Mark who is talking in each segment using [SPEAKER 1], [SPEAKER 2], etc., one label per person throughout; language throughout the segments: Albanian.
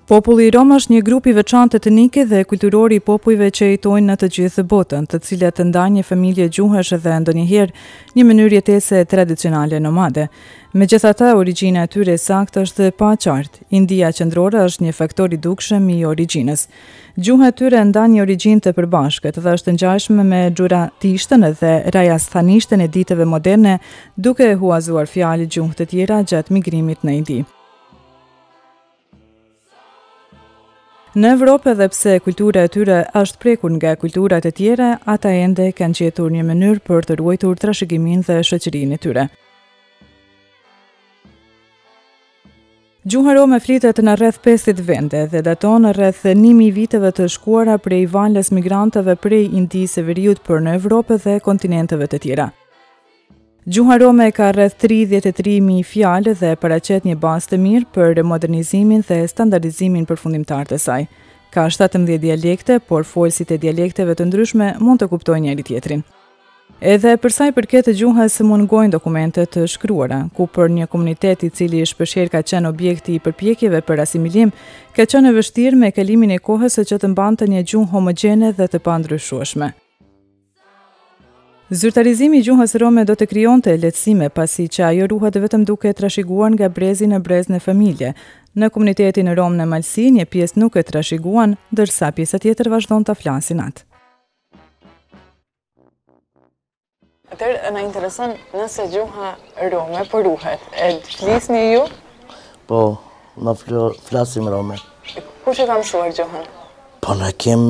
[SPEAKER 1] Populli rom është një grup I veçantë etnike dhe kulturor I popujve që jetojnë në të gjithë botën, të cilat ndajnë një familje gjuhësh dhe ndonjëherë një mënyrë jetese tradicionale nomade. Megjithatë, origjina e tyre saktë është pa qartë. India qendrore është një faktor I dukshëm I origjinës. Gjuha e tyre ndan një origjinë të përbashkët dhe është ngjashme me xhuratishtën dhe rajasthanishtën e ditëve moderne, duke huazuar fjalë gjuhë të tjera gjatë migrimit në Indi. Në Evropë, edhe pse kultura e tyre është prekur nga kulturat e tjera, ata ende kanë gjetur një mënyrë për të ruajtur trashëgiminë dhe shoqërinë e tyre. Gjuha rome flitet në rreth 50 vende dhe daton rreth 1000 viteve të shkuara prej valës migrantëve prej Indisë së Veriut për në Evropë dhe kontinenteve të tjera. Gjuha rome ka rreth 33.000 fjalë dhe paraqet një bazë të mirë për modernizimin dhe standardizimin përfundimtar të saj. Ka 17 dialekte, por folësit e dialekteve të ndryshme mund të kuptojnë njëri tjetrin. Edhe për sa I përket gjuhës mungojnë dokumente të shkruara, ku për një komunitet I cili shpeshherë ka qenë objekti I përpjekjeve për asimilim, ka qenë e vështirë me kalimin e kohës që të mbante një gjuhë homogjene dhe të pandryshueshme. Zyrtarizimi I gjuhës rome do të krijonte lehtësime pasi që ajo ruhet vetëm duke trashëguar nga brezi në brez në familje. Në komunitetin rom në Malsi, një pjesë nuk e trashëguan, ndërsa pjesa tjetër vazhdon ta flasin atë.
[SPEAKER 2] Atëherë na intereson nëse gjuha rome po ruhet. E flisni ju?
[SPEAKER 3] Po, na flasim rome.
[SPEAKER 2] Kush e ka mësuar gjuhën?
[SPEAKER 3] Po na kem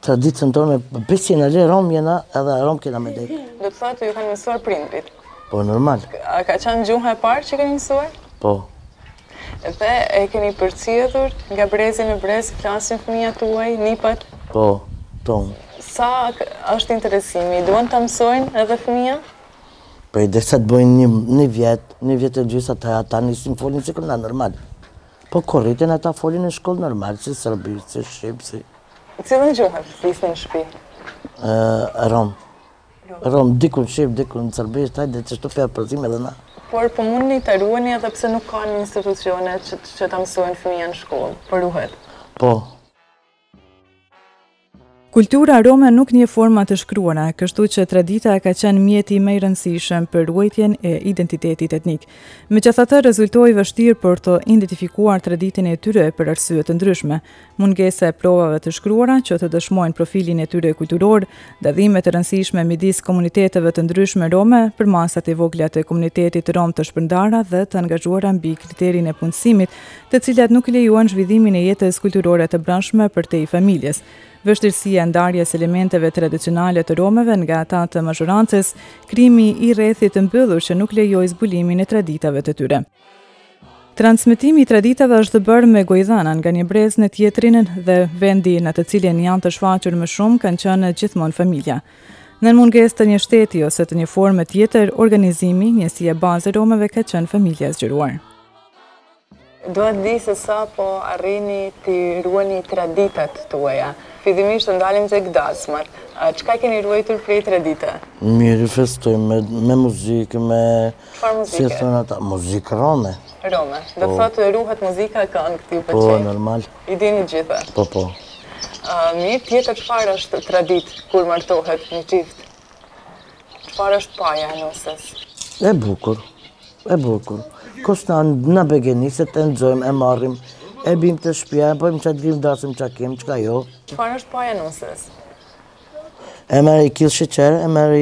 [SPEAKER 3] traditën tonë, besin e rom jena edhe rom kena me dek.
[SPEAKER 2] Do të thotë ju kanë mësuar prindrit?
[SPEAKER 3] Po, normal.
[SPEAKER 2] A ka qenë gjuha e parë që keni mësuar?
[SPEAKER 3] Po.
[SPEAKER 2] Dhe e keni përcjellur nga brezi në brez, flasin fëmijët tuaj, nipat?
[SPEAKER 3] Po, tonë.
[SPEAKER 2] Sa është interesimi? Duan ta mësojnë edhe fëmija?
[SPEAKER 3] Po I derisa të bojnë një vjet e gjysë ata nisin folin si këna normal. Po korriten ata folin në shkollë normal, si serbisht, si shqip, si...
[SPEAKER 2] Cilën gjuhë flisni në shtëpi?
[SPEAKER 3] Rom. Rom, dikun shqip, dikun serbisht, hajde që shtu për përzim edhe na.
[SPEAKER 2] Por po mundni ta ruani edhe pse nuk kanë institucione që ta mësojnë fëmijën në shkollë, po ruhet.
[SPEAKER 3] Po.
[SPEAKER 1] Kultura rome nuk një forma të shkruara, kështu që tradita ka qenë mjeti më I rëndësishëm për ruajtjen e identitetit etnik. Megjithatë, rezultoi vështirë për të identifikuar traditën e tyre për arsye të ndryshme. Mungesa e provave të shkruara që të dëshmojnë profilin e tyre kulturor, dadhime të rëndësishme midis komuniteteve të ndryshme rome, për masat e vogla të komunitetit rom të shpërndara dhe të angazhuara mbi kriterin e punësimit, të cilat nuk lejuan zhvillimin e jetës kulturore të brendshme për te I familjes. Vështirësia e ndarjes elementeve tradicionale të romeve nga ata të mazhorancës, krimi I rrethit të mbyllur që nuk lejoi zbulimin e traditave të tyre. Transmetimi I traditave është bërë me gojdhana nga një brez në tjetrin dhe vendi në të cilin janë të shfaqur më shumë kanë qenë gjithmonë familja. Në mungesë të një shteti ose të një forme tjetër, organizimi, njësia bazë e romeve ka qenë familja zgjeruar.
[SPEAKER 2] Dua të di se sa po arrini të ruani traditat tuaja. Fillimisht ndalim tek dasmat. Çka keni ruajtur prej tradita?
[SPEAKER 3] Mirë, festojmë me muzikë, me...
[SPEAKER 2] Çfarë muzike?
[SPEAKER 3] Si thonë ata, muzikë rome.
[SPEAKER 2] Rome. Do thotë ruhet muzika e këngë këtij pëlqej.
[SPEAKER 3] Po, normal.
[SPEAKER 2] I dini gjitha?
[SPEAKER 3] Po.
[SPEAKER 2] Mirë, tjetër çfarë është tradit kur martohet një çift? Çfarë është paja e nusës?
[SPEAKER 3] E bukur. Kosta në begeniset e nxojmë, e marrim, e bim të shtëpia, pojmë që t'vim dasim që kem, që ka jo.
[SPEAKER 2] Çfarë është paja e nusës?
[SPEAKER 3] E merë I kil sheqer, e merë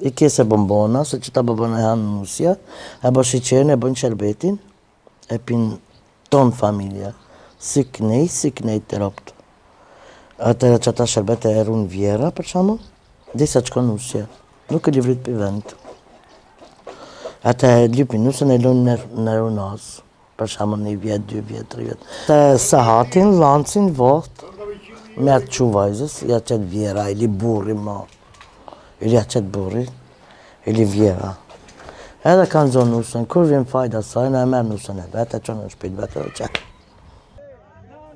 [SPEAKER 3] I kese bombona, se që ta bombona e hanë nusja, e bo sheqerin, e bojnë qerbetin, e pin ton familja, si knej të roptë. Atëra që ata sherbet e erun vjera, për qamu, disa qko nusja, nuk e livrit për vend. Ata e lypin nusën e lunë në runaz, për shamë 1 vjet, 2 vjet, 3 vjet. Të sahatin, lancin, vot, me atë quvajzës, ja qëtë vjera, ili burri ma, ili ja qëtë burri, ili vjera. Edhe kanë zonë nusën, kur vjen fajda sajnë, e merë nusën e vetë, e qonë në shpit vetë dhe qëtë.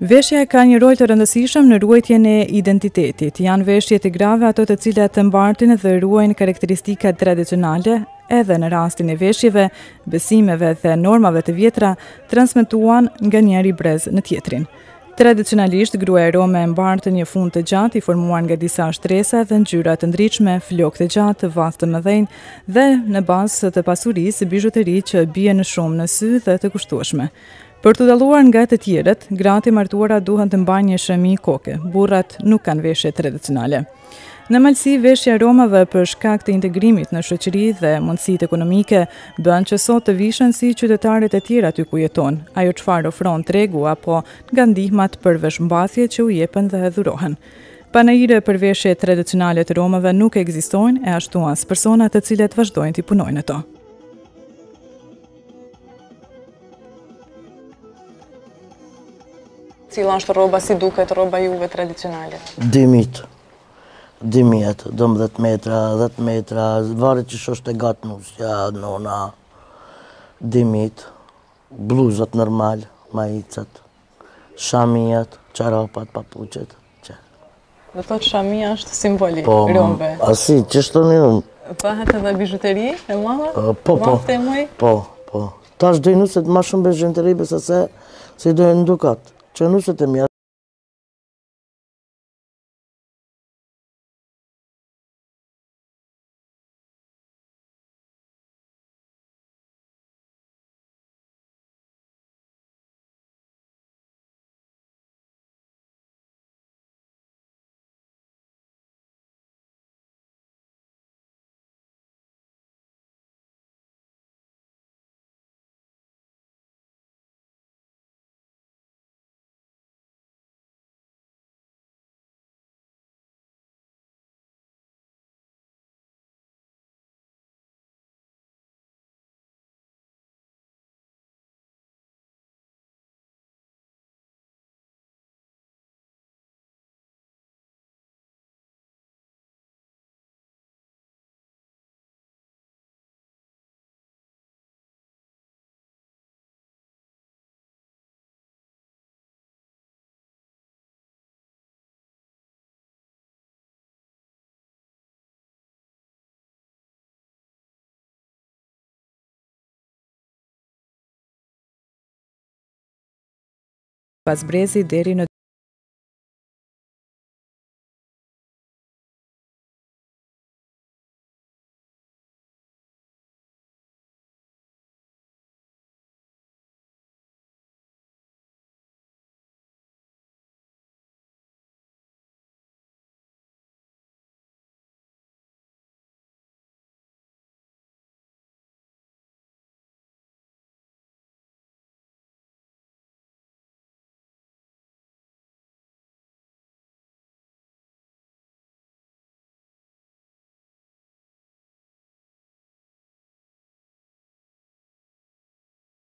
[SPEAKER 1] Veshja ka një rol të rëndësishëm në ruajtjen e identitetit. Janë veshje të grave ato të cilat të mbartin dhe ruajnë karakteristika tradicionale, edhe në rastin e veshjeve, besimeve dhe normave të vjetra transmetuan nga njëri brez në tjetrin. Tradicionalisht, gruaja rome mbartën një fund të gjatë i formuar nga disa shtresa dhe ngjyra të ndritshme, flokë të gjatë, vath të mëdhenj dhe në bazë të pasurisë bijuteri që bien shumë në sy dhe të kushtueshme. Për të dalluar nga të tjerët, gratë e martuara duhen të mbajnë një shëmi koke. Burrat nuk kanë veshje tradicionale. Në Malsi, veshja e romave për shkak të integrimit në shoqëri dhe mundësitë ekonomike bën që sot të vishën si qytetarët e tjerë aty ku jeton, ajo çfarë ofron tregu apo nga ndihmat për veshmbathje që u jepen dhe dhurohen. Panajire për veshje tradicionale të romave nuk ekzistojnë e ashtu as persona të cilët vazhdojnë të punojnë ato.
[SPEAKER 2] Cila është rroba, si duket rroba juve tradicionale?
[SPEAKER 3] Dimit. 12 metra, 10 metra, varet që është e gatë nusja, nona, dimit, bluzat normal, majicat, shamijat, çarapat, papuqet.
[SPEAKER 2] Do thotë shamia është simboli romëve.
[SPEAKER 3] Asi, që shtoni unë.
[SPEAKER 2] Bëhet edhe bijuteri e madhe?
[SPEAKER 3] Po. Tash dojnë nuset ma shumë bijuteri besa se dojnë ndukat, që nuset e mja.
[SPEAKER 1] Pas brezi deri në